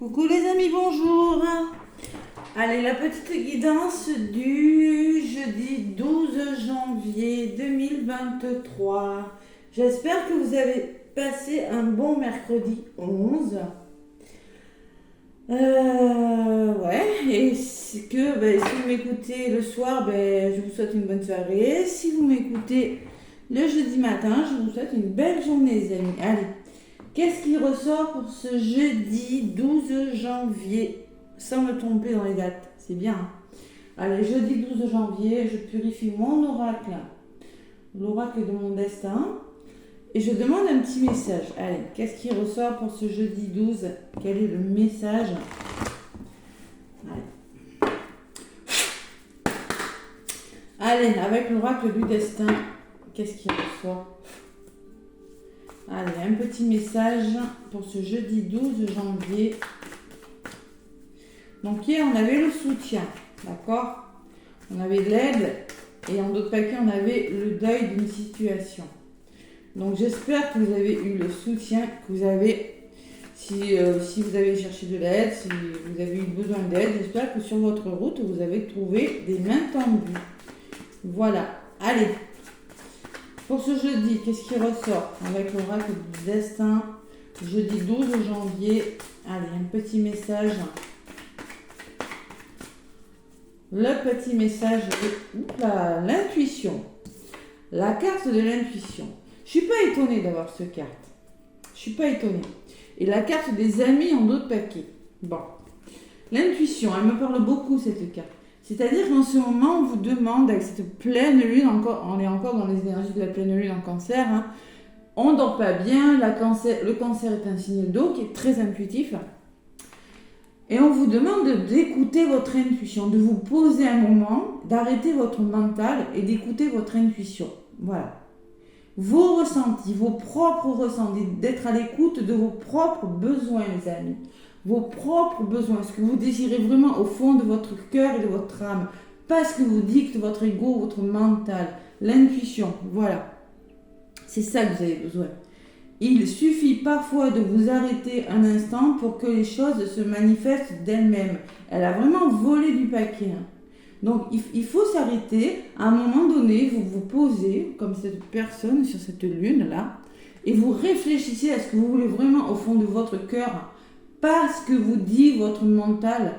Coucou les amis, bonjour. Allez, la petite guidance du jeudi 12 janvier 2023. J'espère que vous avez passé un bon mercredi 11. Et si vous m'écoutez le soir, je vous souhaite une bonne soirée. Si vous m'écoutez le jeudi matin, je vous souhaite une belle journée les amis. Allez. Qu'est-ce qui ressort pour ce jeudi 12 janvier? Sans me tromper dans les dates, c'est bien. Allez, jeudi 12 janvier, je purifie mon oracle, l'oracle de mon destin, et je demande un petit message. Allez, qu'est-ce qui ressort pour ce jeudi 12? Quel est le message? Allez, avec l'oracle du destin, qu'est-ce qui ressort? Allez, un petit message pour ce jeudi 12 janvier. Donc hier, on avait le soutien, d'accord? On avait l'aide et en d'autres paquets, on avait le deuil d'une situation. Donc j'espère que vous avez eu le soutien, que vous avez, si vous avez cherché de l'aide, si vous avez eu besoin d'aide, j'espère que sur votre route, vous avez trouvé des mains tendues. Voilà, allez. Pour ce jeudi, qu'est-ce qui ressort avec l'oracle du destin? Jeudi 12 janvier. Allez, un petit message. Le petit message de l'intuition. La carte de l'intuition. Je ne suis pas étonnée d'avoir cette carte. Je ne suis pas étonnée. Et la carte des amis en d'autres paquets. Bon. L'intuition, elle me parle beaucoup cette carte. C'est-à-dire qu'en ce moment, on vous demande, avec cette pleine lune, on est encore dans les énergies de la pleine lune en cancer, on ne dort pas bien, le cancer est un signe d'eau qui est très intuitif, et on vous demande d'écouter votre intuition, de vous poser un moment, d'arrêter votre mental et d'écouter votre intuition. Voilà. Vos ressentis, vos propres ressentis, d'être à l'écoute de vos propres besoins, les amis. Vos propres besoins, ce que vous désirez vraiment au fond de votre cœur et de votre âme. Pas ce que vous dicte votre ego, votre mental, l'intuition. Voilà. C'est ça que vous avez besoin. Il suffit parfois de vous arrêter un instant pour que les choses se manifestent d'elles-mêmes. Elle a vraiment volé du paquet. Donc il faut s'arrêter. À un moment donné, vous vous posez comme cette personne sur cette lune-là et vous réfléchissez à ce que vous voulez vraiment au fond de votre cœur. Pas ce que vous dit votre mental.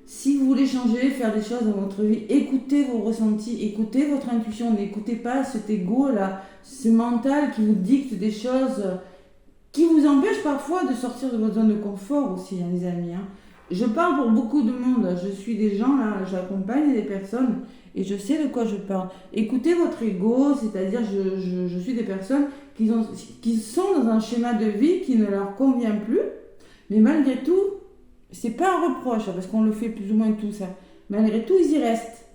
Si vous voulez changer, faire des choses dans votre vie, écoutez vos ressentis, écoutez votre intuition, n'écoutez pas cet ego-là, ce mental qui vous dicte des choses qui vous empêchent parfois de sortir de votre zone de confort aussi, les amis. Je parle pour beaucoup de monde, je suis des gens, là, j'accompagne des personnes et je sais de quoi je parle. Écoutez votre ego, c'est-à-dire je suis des personnes qui sont dans un schéma de vie qui ne leur convient plus. Mais malgré tout, c'est pas un reproche, parce qu'on le fait plus ou moins tout ça. Malgré tout, ils y restent.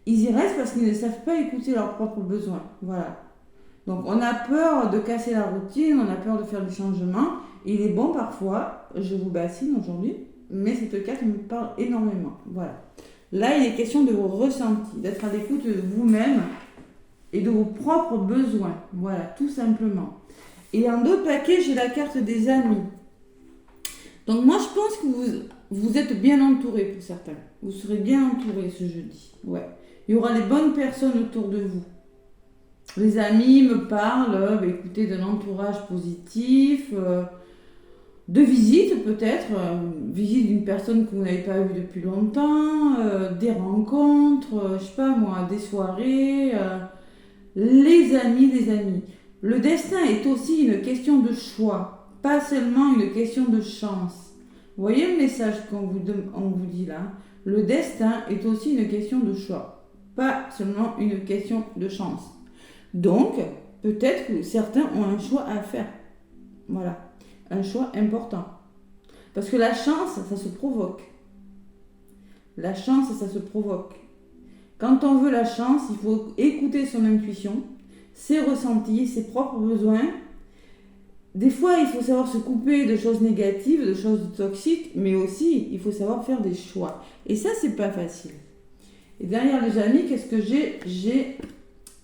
Ils y restent parce qu'ils ne savent pas écouter leurs propres besoins. Voilà. Donc on a peur de casser la routine, on a peur de faire des changements. Il est bon parfois, je vous bassine aujourd'hui, mais cette carte me parle énormément. Voilà. Là, il est question de vos ressentis, d'être à l'écoute de vous-même et de vos propres besoins. Voilà, tout simplement. Et en d'autres paquets, j'ai la carte des amis. Donc moi, je pense que vous êtes bien entouré pour certains. Vous serez bien entouré ce jeudi. Ouais. Il y aura les bonnes personnes autour de vous. Les amis me parlent, écoutez, d'un entourage positif, de visite peut-être, visite d'une personne que vous n'avez pas vue depuis longtemps, des rencontres, je sais pas moi, des soirées, les amis. Le destin est aussi une question de choix. Pas seulement une question de chance. Vous voyez le message qu'on vous dit là? Le destin est aussi une question de choix. Pas seulement une question de chance. Donc, peut-être que certains ont un choix à faire. Voilà. Un choix important. Parce que la chance, ça se provoque. La chance, ça se provoque. Quand on veut la chance, il faut écouter son intuition, ses ressentis, ses propres besoins. Des fois, il faut savoir se couper de choses négatives, de choses toxiques, mais aussi, il faut savoir faire des choix. Et ça, c'est pas facile. Et derrière les amis, qu'est-ce que j'ai? J'ai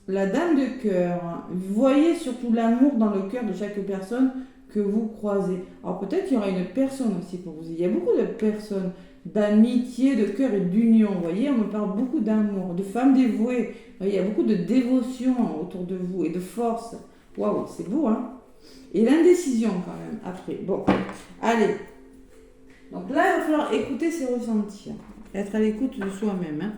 la dame de cœur. Vous voyez surtout l'amour dans le cœur de chaque personne que vous croisez. Alors peut-être qu'il y aura une personne aussi pour vous. Il y a beaucoup de personnes, d'amitié, de cœur et d'union. Vous voyez, on me parle beaucoup d'amour, de femmes dévouées. Vous voyez, il y a beaucoup de dévotion autour de vous et de force. Waouh, c'est beau, hein? Et l'indécision quand même, après. Bon, allez. Donc là, il va falloir écouter ses ressentis. Être à l'écoute de soi-même. Hein.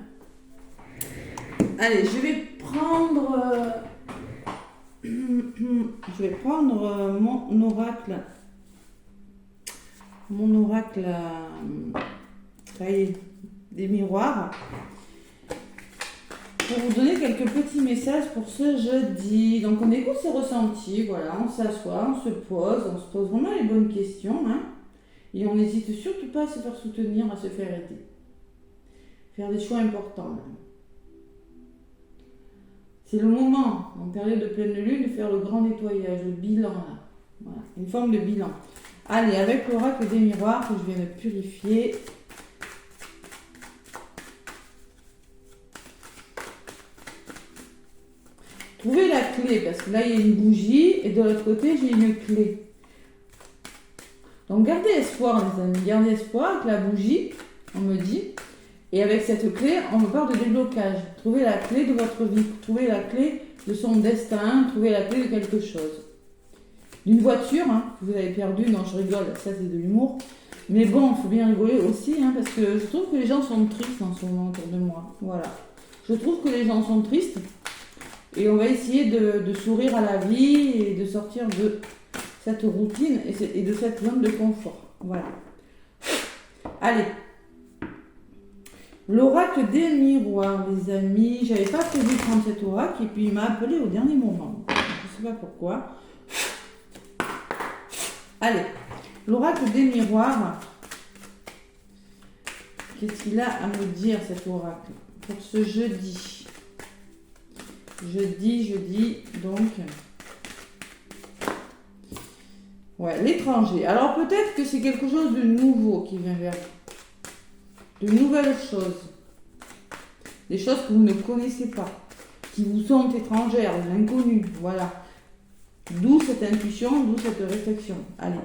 Allez, je vais prendre... mon oracle. Mon oracle... ça y est, des miroirs. Pour vous donner quelques petits messages pour ce jeudi. Donc on écoute ses ressentis, voilà, on s'assoit, on se pose vraiment les bonnes questions. Hein, et on n'hésite surtout pas à se faire soutenir, à se faire aider. Faire des choix importants. Là. C'est le moment, en période de pleine lune, de faire le grand nettoyage, le bilan. Là. Voilà, une forme de bilan. Allez, avec l'oracle des miroirs que je viens de purifier. Trouvez la clé, parce que là, il y a une bougie, et de l'autre côté, j'ai une clé. Donc, gardez espoir, les amis. Gardez espoir avec la bougie, on me dit. Et avec cette clé, on me parle de déblocage. Trouvez la clé de votre vie. Trouvez la clé de son destin. Trouvez la clé de quelque chose. D'une voiture, hein, que vous avez perdue. Non, je rigole, ça, c'est de l'humour. Mais bon, il faut bien rigoler aussi, hein, parce que je trouve que les gens sont tristes en ce moment autour de moi. Voilà. Je trouve que les gens sont tristes. Et on va essayer de sourire à la vie et de sortir de cette routine et de cette zone de confort. Voilà. Allez. L'oracle des miroirs, les amis. J'avais pas prévu de prendre cet oracle et puis il m'a appelé au dernier moment. Je ne sais pas pourquoi. Allez. L'oracle des miroirs. Qu'est-ce qu'il a à me dire, cet oracle, pour ce jeudi? Jeudi, donc. Ouais, l'étranger. Alors peut-être que c'est quelque chose de nouveau qui vient vers vous. De nouvelles choses. Des choses que vous ne connaissez pas. Qui vous sont étrangères, inconnues. Voilà. D'où cette intuition, d'où cette réflexion. Allez.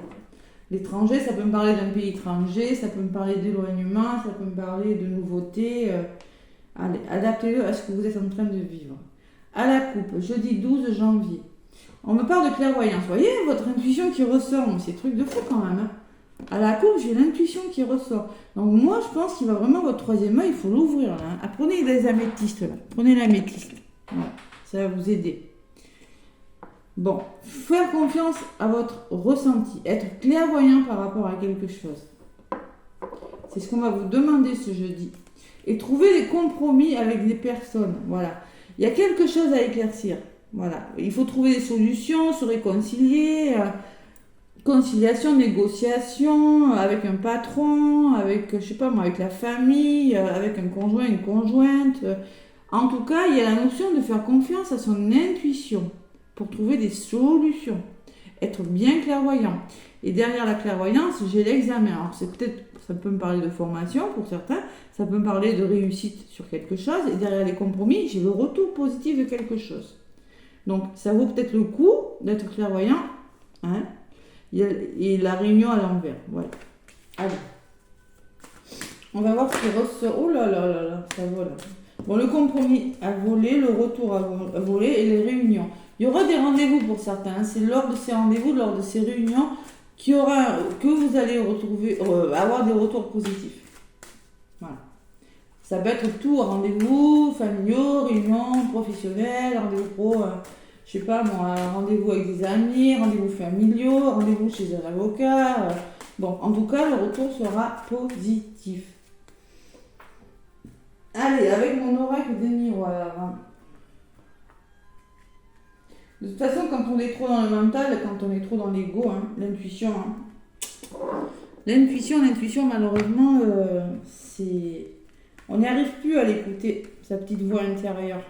L'étranger, ça peut me parler d'un pays étranger, ça peut me parler d'éloignement, ça peut me parler de nouveautés. Allez, adaptez-le à ce que vous êtes en train de vivre. À la coupe, jeudi 12 janvier. On me parle de clairvoyance. Vous voyez, votre intuition qui ressort. C'est truc de fou quand même. Hein. À la coupe, j'ai l'intuition qui ressort. Donc moi, je pense qu'il va vraiment votre troisième œil, il faut l'ouvrir. Là, hein. Prenez des améthystes là. Prenez l'améthyste. Voilà. Ça va vous aider. Bon, faire confiance à votre ressenti. Être clairvoyant par rapport à quelque chose. C'est ce qu'on va vous demander ce jeudi. Et trouver des compromis avec des personnes. Voilà. Il y a quelque chose à éclaircir. Voilà. Il faut trouver des solutions, se réconcilier, conciliation, négociation, avec un patron, avec, je sais pas moi, avec la famille, avec un conjoint, une conjointe. En tout cas, il y a la notion de faire confiance à son intuition pour trouver des solutions. Être bien clairvoyant. Et derrière la clairvoyance, j'ai l'examen. Alors c'est peut-être, ça peut me parler de formation pour certains, ça peut me parler de réussite sur quelque chose, et derrière les compromis, j'ai le retour positif de quelque chose. Donc ça vaut peut-être le coup d'être clairvoyant, hein, et la réunion à l'envers. Voilà. Allez. On va voir ce qui ressort. Oh là là là là, ça vole. Bon, le compromis à voler, le retour à voler et les réunions. Il y aura des rendez-vous pour certains. Hein. C'est lors de ces rendez-vous, lors de ces réunions, que vous allez avoir des retours positifs. Voilà. Ça peut être tout, rendez-vous familiaux, réunions professionnelles, rendez-vous pro, je sais pas moi, rendez-vous avec des amis, rendez-vous familiaux, rendez-vous chez un avocat. Bon, en tout cas, le retour sera positif. Allez, avec mon oracle des miroirs. De toute façon, quand on est trop dans le mental, quand on est trop dans l'ego, hein, l'intuition, l'intuition, malheureusement, c'est... On n'y arrive plus à l'écouter, sa petite voix intérieure.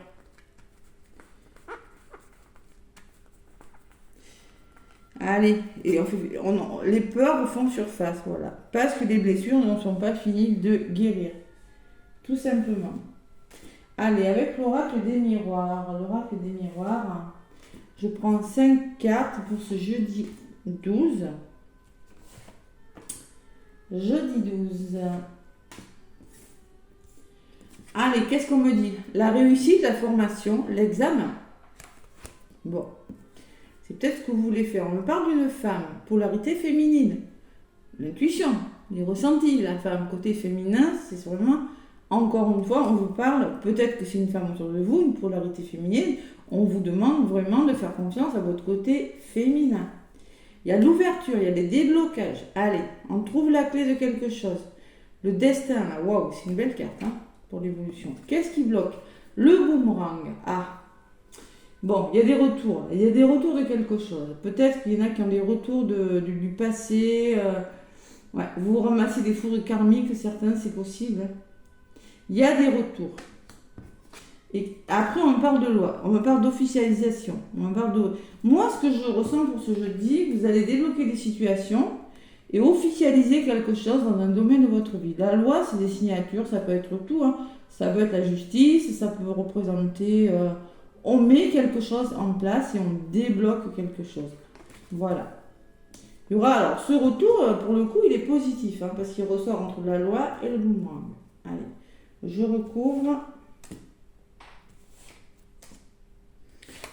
Allez, et les peurs font surface, voilà. Parce que les blessures ne sont pas finies de guérir. Tout simplement. Allez, avec l'oracle des miroirs. L'oracle des miroirs, je prends 5 cartes pour ce jeudi 12. Jeudi 12. Allez, qu'est-ce qu'on me dit? La réussite, la formation, l'examen. Bon, c'est peut-être ce que vous voulez faire. On me parle d'une femme, polarité féminine, l'intuition, les ressentis. La femme, côté féminin, c'est vraiment, encore une fois, on vous parle, peut-être que c'est une femme autour de vous, une polarité féminine, on vous demande vraiment de faire confiance à votre côté féminin. Il y a l'ouverture, il y a des déblocages. Allez, on trouve la clé de quelque chose. Le destin, là, waouh, c'est une belle carte hein, pour l'évolution. Qu'est-ce qui bloque? Le boomerang. Ah, bon, il y a des retours. Il y a des retours de quelque chose. Peut-être qu'il y en a qui ont des retours du passé. Ouais, vous ramassez des foudres karmiques, certains, c'est possible. Il y a des retours. Et après, on me parle de loi, on me parle d'officialisation. Moi, ce que je ressens pour ce jeudi, vous allez débloquer des situations et officialiser quelque chose dans un domaine de votre vie. La loi, c'est des signatures, ça peut être tout. Hein. Ça peut être la justice, ça peut représenter... on met quelque chose en place et on débloque quelque chose. Voilà. Il y aura alors ce retour, pour le coup, il est positif, hein, parce qu'il ressort entre la loi et le boomerang. Allez, je recouvre.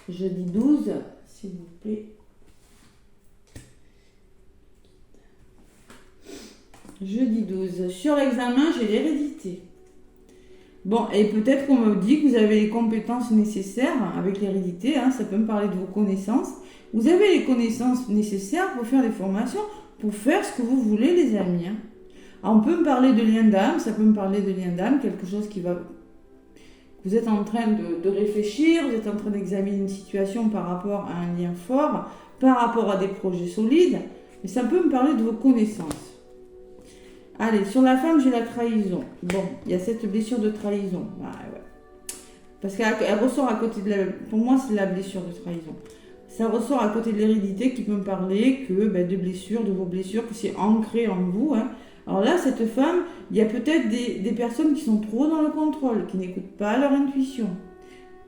Jeudi 12, s'il vous plaît. Jeudi 12. Sur l'examen, j'ai l'hérédité. Bon, et peut-être qu'on me dit que vous avez les compétences nécessaires avec l'hérédité, hein, ça peut me parler de vos connaissances. Vous avez les connaissances nécessaires pour faire des formations, pour faire ce que vous voulez, les amis. Hein. Alors, on peut me parler de lien d'âme, ça peut me parler de lien d'âme, quelque chose qui va... Vous êtes en train de réfléchir, vous êtes en train d'examiner une situation par rapport à un lien fort, par rapport à des projets solides, mais ça peut me parler de vos connaissances. Allez, sur la femme, j'ai la trahison. Bon, il y a cette blessure de trahison. Ouais. Parce qu'elle ressort à côté de la... Pour moi, c'est la blessure de trahison. Ça ressort à côté de l'hérédité qui peut me parler de blessures, de vos blessures, que c'est ancré en vous. Hein. Alors là, cette femme, il y a peut-être des personnes qui sont trop dans le contrôle, qui n'écoutent pas leur intuition.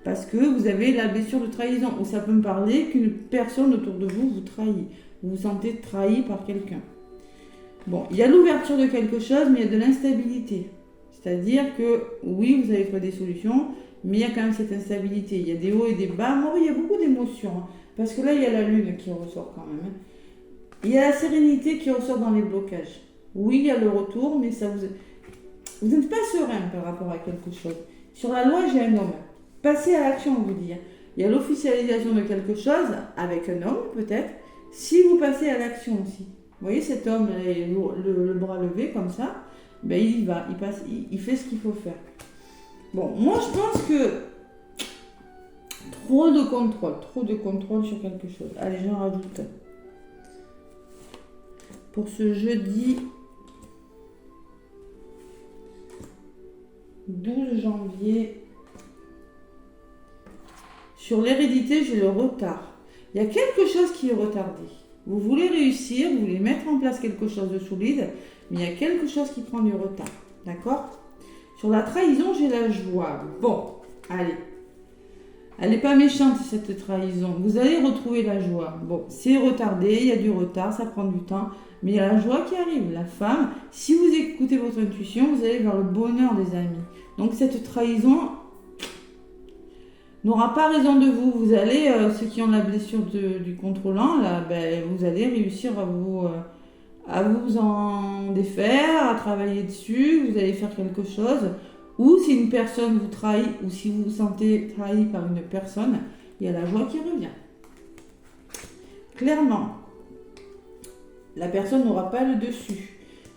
Parce que vous avez la blessure de trahison. Ou ça peut me parler qu'une personne autour de vous vous trahit. Vous vous sentez trahi par quelqu'un. Bon, il y a l'ouverture de quelque chose, mais il y a de l'instabilité. C'est-à-dire que, oui, vous avez trouvé des solutions, mais il y a quand même cette instabilité. Il y a des hauts et des bas. Moi, il y a beaucoup d'émotions. Hein, parce que là, il y a la lune qui ressort quand même. Hein. Il y a la sérénité qui ressort dans les blocages. Oui, il y a le retour, mais ça vous n'êtes pas serein par rapport à quelque chose. Sur la loi, j'ai un homme. Passez à l'action, on vous dit. Il y a l'officialisation de quelque chose, avec un homme peut-être, si vous passez à l'action aussi. Vous voyez cet homme, le bras levé comme ça, ben il y va, il fait ce qu'il faut faire. Bon, moi je pense que trop de contrôle sur quelque chose. Allez, j'en rajoute. Pour ce jeudi 12 janvier, sur l'hérédité, j'ai le retard. Il y a quelque chose qui est retardé. Vous voulez réussir, vous voulez mettre en place quelque chose de solide, mais il y a quelque chose qui prend du retard. D'accord? Sur la trahison, j'ai la joie. Bon, allez. Elle n'est pas méchante, cette trahison. Vous allez retrouver la joie. Bon, c'est retardé, il y a du retard, ça prend du temps, mais il y a la joie qui arrive. La femme, si vous écoutez votre intuition, vous allez vers le bonheur des amis. Donc cette trahison n'aura pas raison de vous. Vous allez, ceux qui ont la blessure du contrôlant, là, vous allez réussir à vous en défaire, à travailler dessus, vous allez faire quelque chose. Ou si une personne vous trahit, ou si vous vous sentez trahi par une personne, il y a la joie qui revient. Clairement, la personne n'aura pas le dessus.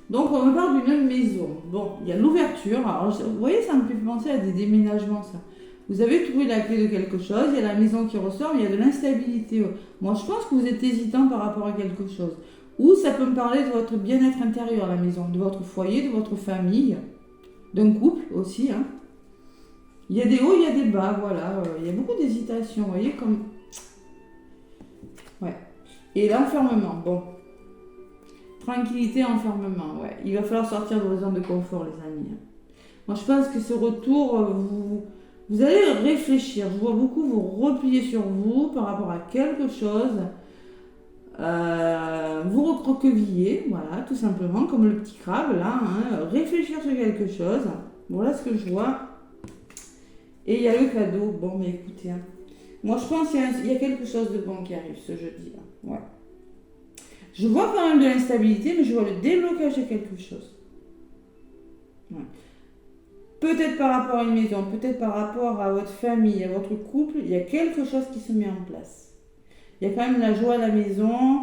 Donc on me parle d'une maison. Bon, il y a l'ouverture. Alors, vous voyez, ça me fait penser à des déménagements, ça. Vous avez trouvé la clé de quelque chose, il y a la maison qui ressort, mais il y a de l'instabilité. Moi, je pense que vous êtes hésitant par rapport à quelque chose. Ou ça peut me parler de votre bien-être intérieur à la maison, de votre foyer, de votre famille, d'un couple aussi. Hein. Il y a des hauts, il y a des bas, voilà. Il y a beaucoup d'hésitation, vous voyez, comme... Ouais. Et l'enfermement, bon. Tranquillité, enfermement, ouais. Il va falloir sortir de vos zones de confort, les amis. Moi, je pense que ce retour, vous allez réfléchir. Je vois beaucoup vous replier sur vous par rapport à quelque chose. vous recroqueviller, voilà, tout simplement, comme le petit crabe, là, hein, réfléchir sur quelque chose. Voilà ce que je vois. Et il y a le cadeau. Bon, mais écoutez, hein, moi je pense qu'il y a quelque chose de bon qui arrive ce jeudi, là. Ouais. Je vois quand même de l'instabilité, mais je vois le déblocage de quelque chose. Ouais. Peut-être par rapport à une maison, peut-être par rapport à votre famille, à votre couple, il y a quelque chose qui se met en place. Il y a quand même la joie à la maison.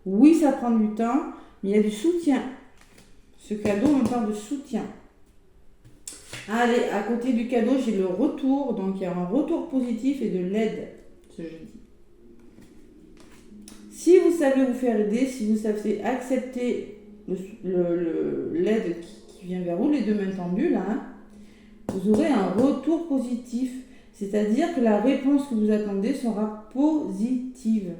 Oui, ça prend du temps, mais il y a du soutien. Ce cadeau me parle de soutien. Allez, à côté du cadeau, j'ai le retour. Donc, il y a un retour positif et de l'aide ce jeudi. Si vous savez vous faire aider, si vous savez accepter l'aide qui vient vers vous, les deux mains tendues, là, hein, vous aurez un retour positif. C'est-à-dire que la réponse que vous attendez sera positive.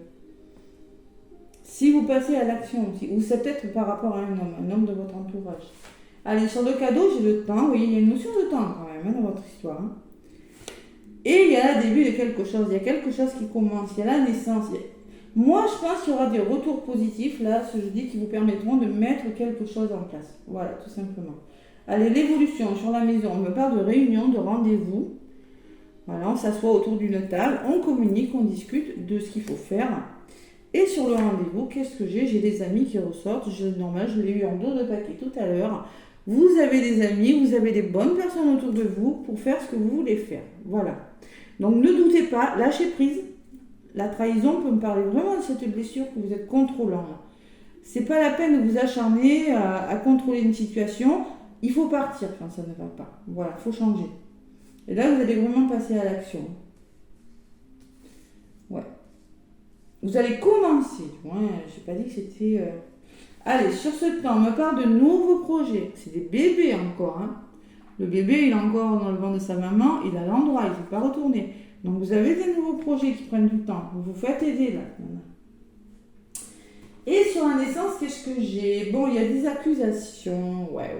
Si vous passez à l'action aussi, ou c'est peut-être par rapport à un homme de votre entourage. Allez, sur le cadeau, j'ai le temps. Vous voyez, il y a une notion de temps quand même hein, dans votre histoire. Hein. Et il y a le début de quelque chose. Il y a quelque chose qui commence. Il y a la naissance. Moi, je pense qu'il y aura des retours positifs, là, ce jeudi, qui vous permettront de mettre quelque chose en place. Voilà, tout simplement. Allez, l'évolution sur la maison. On me parle de réunion, de rendez-vous. Voilà, on s'assoit autour d'une table, on communique, on discute de ce qu'il faut faire. Et sur le rendez-vous, qu'est-ce que j'ai? J'ai des amis qui ressortent. Normal, je l'ai eu en dos de paquet tout à l'heure. Vous avez des amis, vous avez des bonnes personnes autour de vous pour faire ce que vous voulez faire. Voilà. Donc ne doutez pas, lâchez prise. La trahison peut me parler vraiment de cette blessure que vous êtes contrôlant. C'est pas la peine de vous acharner à contrôler une situation. Il faut partir quand ça ne va pas. Voilà, il faut changer. Et là, vous allez vraiment passer à l'action. Ouais. Vous allez commencer. Ouais, j'ai pas dit que c'était... Allez, sur ce plan, on me parle de nouveaux projets. C'est des bébés encore. Hein. Le bébé, il est encore dans le ventre de sa maman. Il a l'endroit, il ne peut pas retourner. Donc, vous avez des nouveaux projets qui prennent du temps. Vous vous faites aider, là. Et sur la naissance, qu'est-ce que j'ai? Bon, il y a des accusations. Ouais.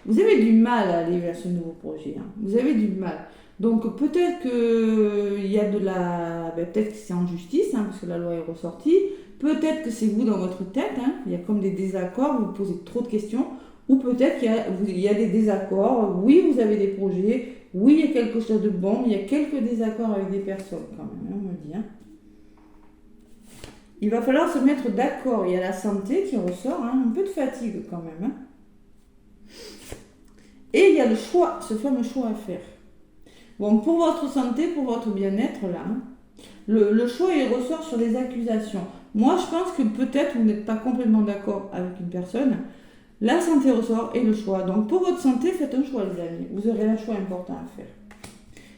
Vous avez du mal à aller vers ce nouveau projet. Hein. Vous avez du mal. Donc, peut-être qu'il y a de la... peut-être que c'est en justice, hein, parce que la loi est ressortie. Peut-être que c'est vous dans votre tête. Hein. Il y a comme des désaccords, vous posez trop de questions. Ou peut-être qu'il y a des désaccords. Oui, vous avez des projets. Oui, il y a quelque chose de bon. Mais il y a quelques désaccords avec des personnes, quand même, on me dit. Hein. Il va falloir se mettre d'accord. Il y a la santé qui ressort, hein, un peu de fatigue quand même. Hein. Et il y a le choix, ce fameux choix à faire. Bon, pour votre santé, pour votre bien-être, là, hein, le choix, il ressort sur les accusations. Moi, je pense que peut-être vous n'êtes pas complètement d'accord avec une personne. La santé ressort et le choix. Donc, pour votre santé, faites un choix, les amis. Vous aurez un choix important à faire.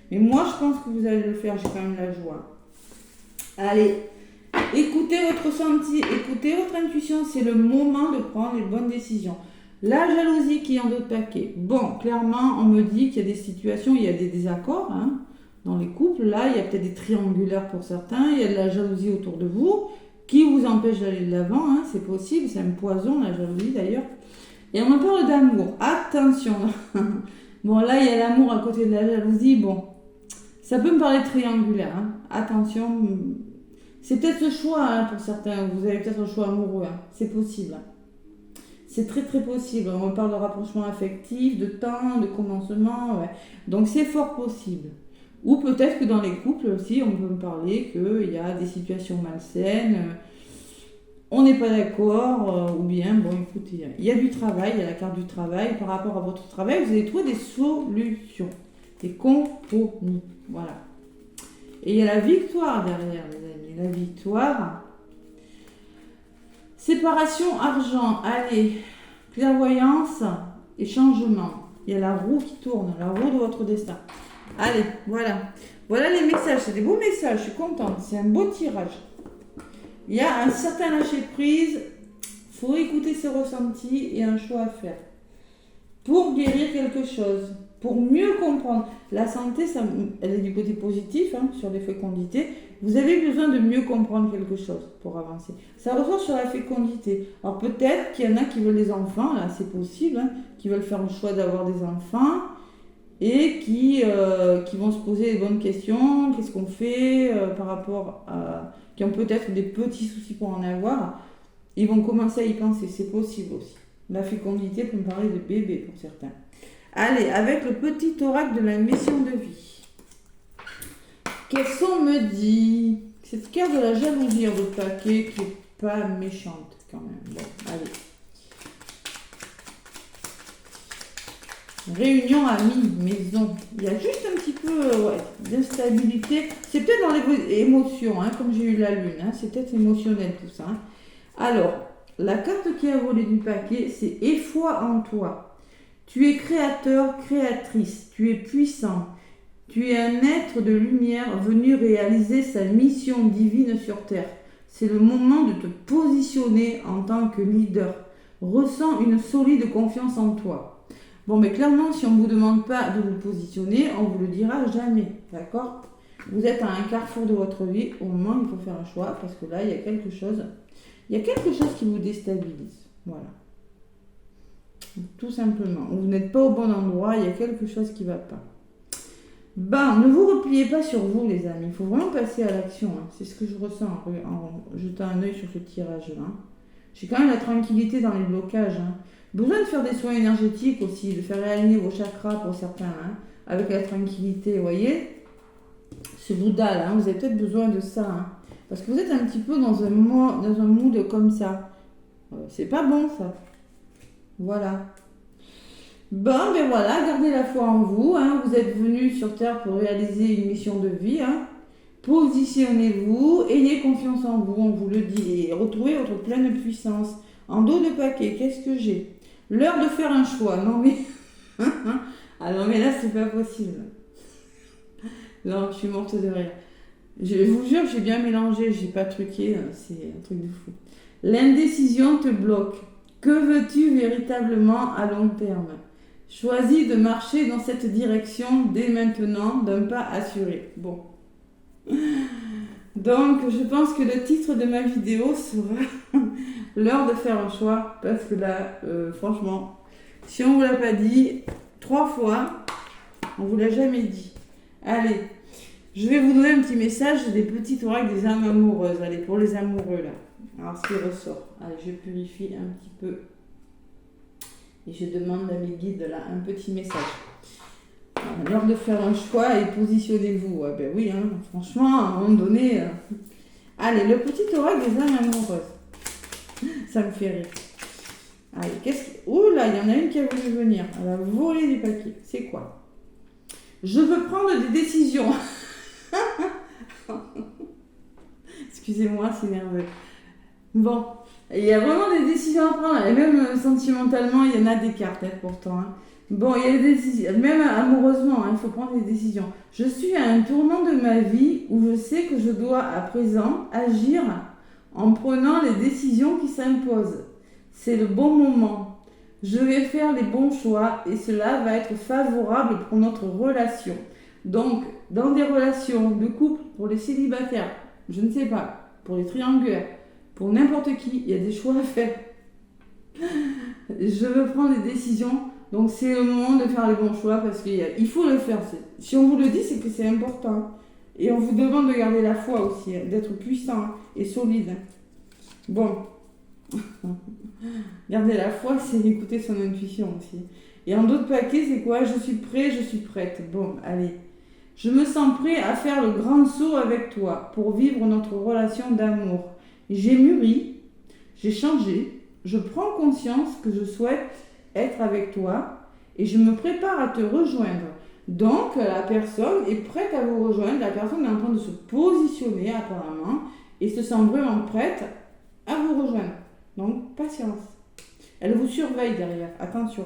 Mais moi, je pense que vous allez le faire. J'ai quand même la joie. Allez. Écoutez votre ressenti, écoutez votre intuition, c'est le moment de prendre les bonnes décisions. La jalousie qui est en d'autres paquets. Bon, clairement, on me dit qu'il y a des situations, il y a des désaccords hein, dans les couples. Là, il y a peut-être des triangulaires pour certains, il y a de la jalousie autour de vous qui vous empêche d'aller de l'avant. Hein, c'est possible, c'est un poison, la jalousie d'ailleurs. Et on me parle d'amour. Attention. Bon, là, il y a l'amour à côté de la jalousie. Bon, ça peut me parler de triangulaire. Hein. Attention. C'est peut-être le choix hein, pour certains. Vous avez peut-être un choix amoureux. Hein. C'est possible. C'est très très possible. On parle de rapprochement affectif, de temps, de commencement. Ouais. Donc c'est fort possible. Ou peut-être que dans les couples aussi, on peut me parler qu'il y a des situations malsaines. On n'est pas d'accord. Ou bien, bon écoutez, il y a du travail, il y a la carte du travail. Par rapport à votre travail, vous allez trouver des solutions. Des compromis. Voilà. Et il y a la victoire derrière, les amis. La victoire. Séparation, argent. Allez. Clairvoyance et changement. Il y a la roue qui tourne, la roue de votre destin. Allez, voilà. Voilà les messages. C'est des beaux messages. Je suis contente. C'est un beau tirage. Il y a un certain lâcher-prise. Il faut écouter ses ressentis et un choix à faire. Pour guérir quelque chose. Pour mieux comprendre. La santé, ça, elle est du côté positif, hein, sur les fécondités. Vous avez besoin de mieux comprendre quelque chose pour avancer. Ça ressort sur la fécondité. Alors peut-être qu'il y en a qui veulent des enfants, là c'est possible, hein, qui veulent faire le choix d'avoir des enfants et qui vont se poser les bonnes questions. Qu'est-ce qu'on fait par rapport à qui ont peut-être des petits soucis pour en avoir, ils vont commencer à y penser. C'est possible aussi. La fécondité peut me parler de bébé pour certains. Allez, avec le petit oracle de la mission de vie. Qu'est-ce qu'on me dit? Cette carte de la jalousie en votre paquet qui est pas méchante quand même. Bon, allez. Réunion, amis, maison. Il y a juste un petit peu d'instabilité. C'est peut-être dans les émotions, hein, comme j'ai eu la lune. Hein, c'est peut-être émotionnel tout ça. Hein. Alors, la carte qui a volé du paquet, c'est « Aie foi en toi ». Tu es créateur, créatrice. Tu es puissant. Tu es un être de lumière venu réaliser sa mission divine sur Terre. C'est le moment de te positionner en tant que leader. Ressens une solide confiance en toi. Bon, mais clairement, si on ne vous demande pas de vous positionner, on ne vous le dira jamais, d'accord? Vous êtes à un carrefour de votre vie, au moment où il faut faire un choix, parce que là, il y a quelque chose qui vous déstabilise, voilà. Tout simplement, vous n'êtes pas au bon endroit, il y a quelque chose qui ne va pas. Ben, ne vous repliez pas sur vous, les amis, il faut vraiment passer à l'action, hein. C'est ce que je ressens en jetant un œil sur ce tirage-là. J'ai quand même la tranquillité dans les blocages, hein. Besoin de faire des soins énergétiques aussi, de faire réaligner vos chakras pour certains, hein, avec la tranquillité, vous voyez. Ce Bouddha là, hein, vous avez peut-être besoin de ça, hein, parce que vous êtes un petit peu dans un mood comme ça. C'est pas bon ça. Voilà. Bon, ben voilà, gardez la foi en vous, hein, vous êtes venus sur Terre pour réaliser une mission de vie, hein. Positionnez-vous, ayez confiance en vous, on vous le dit, et retrouvez votre pleine puissance. En dos de paquet, qu'est-ce que j'ai? L'heure de faire un choix. Non mais... ah non mais là, c'est pas possible. Non, je suis morte de rire. Je vous jure, j'ai bien mélangé, j'ai pas truqué, c'est un truc de fou. L'indécision te bloque. Que veux-tu véritablement à long terme? Choisis de marcher dans cette direction dès maintenant, d'un pas assuré. Bon. Donc, je pense que le titre de ma vidéo sera l'heure de faire un choix, parce que là, franchement, si on ne vous l'a pas dit 3 fois, on ne vous l'a jamais dit. Allez, je vais vous donner un petit message des petits oracles des âmes amoureuses. Allez, pour les amoureux, là. Alors, ce qui ressort. Allez, je purifie un petit peu. Et je demande à mes guides, là, un petit message. L'heure de faire un choix et positionnez-vous. Ouais, ben oui, hein, franchement, à un moment donné... Allez, le petit oracle des âmes amoureuses. Ça me fait rire. Allez, qu'est-ce que... Ouh là, il y en a une qui a voulu venir. Elle a volé du papier. C'est quoi? Je veux prendre des décisions. Excusez-moi, c'est nerveux. Bon, il y a vraiment des décisions à prendre. Et même sentimentalement, il y en a des cartes, hein, pourtant. Hein. Bon, il y a des décisions, même amoureusement, il faut prendre des décisions. Je suis à un tournant de ma vie où je sais que je dois à présent agir en prenant les décisions qui s'imposent. C'est le bon moment. Je vais faire les bons choix et cela va être favorable pour notre relation. Donc, dans des relations de couple, pour les célibataires, je ne sais pas, pour les triangulaires, pour n'importe qui, il y a des choix à faire. Je veux prendre des décisions. Donc c'est le moment de faire les bons choix parce qu'il faut le faire. Si on vous le dit, c'est que c'est important. Et on vous demande de garder la foi aussi, hein, d'être puissant et solide. Bon. Garder la foi, c'est écouter son intuition aussi. Et en d'autres paquets, c'est quoi? Je suis prêt, je suis prête. Bon, allez. Je me sens prêt à faire le grand saut avec toi pour vivre notre relation d'amour. J'ai mûri, j'ai changé, je prends conscience que je souhaite être avec toi et je me prépare à te rejoindre. Donc la personne est prête à vous rejoindre, la personne est en train de se positionner apparemment et se sent vraiment prête à vous rejoindre. Donc patience. Elle vous surveille derrière, attention.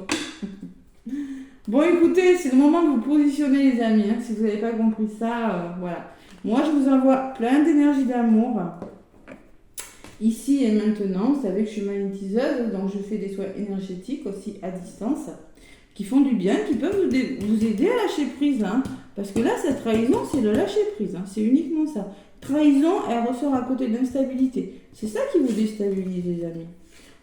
Bon écoutez, c'est le moment de vous positionner les amis, hein. Si vous n'avez pas compris ça, voilà. Moi je vous envoie plein d'énergie d'amour. Ici et maintenant, vous savez que je suis magnétiseuse, donc je fais des soins énergétiques aussi à distance, qui font du bien, qui peuvent vous aider à lâcher prise. Hein, parce que là, cette trahison, c'est le lâcher prise. Hein, c'est uniquement ça. Trahison, elle ressort à côté d'instabilité. C'est ça qui vous déstabilise, les amis.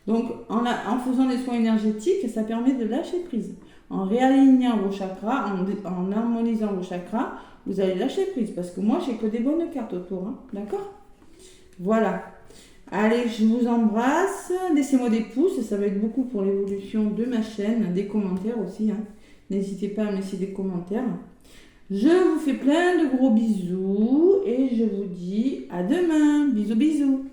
Donc, en faisant des soins énergétiques, ça permet de lâcher prise. En réalignant vos chakras, en harmonisant vos chakras, vous allez lâcher prise. Parce que moi, j'ai que des bonnes cartes autour. Hein, d'accord ? Voilà. Allez, je vous embrasse. Laissez-moi des pouces, ça va être beaucoup pour l'évolution de ma chaîne. Des commentaires aussi. Hein. N'hésitez pas à me laisser des commentaires. Je vous fais plein de gros bisous et je vous dis à demain. Bisous, bisous.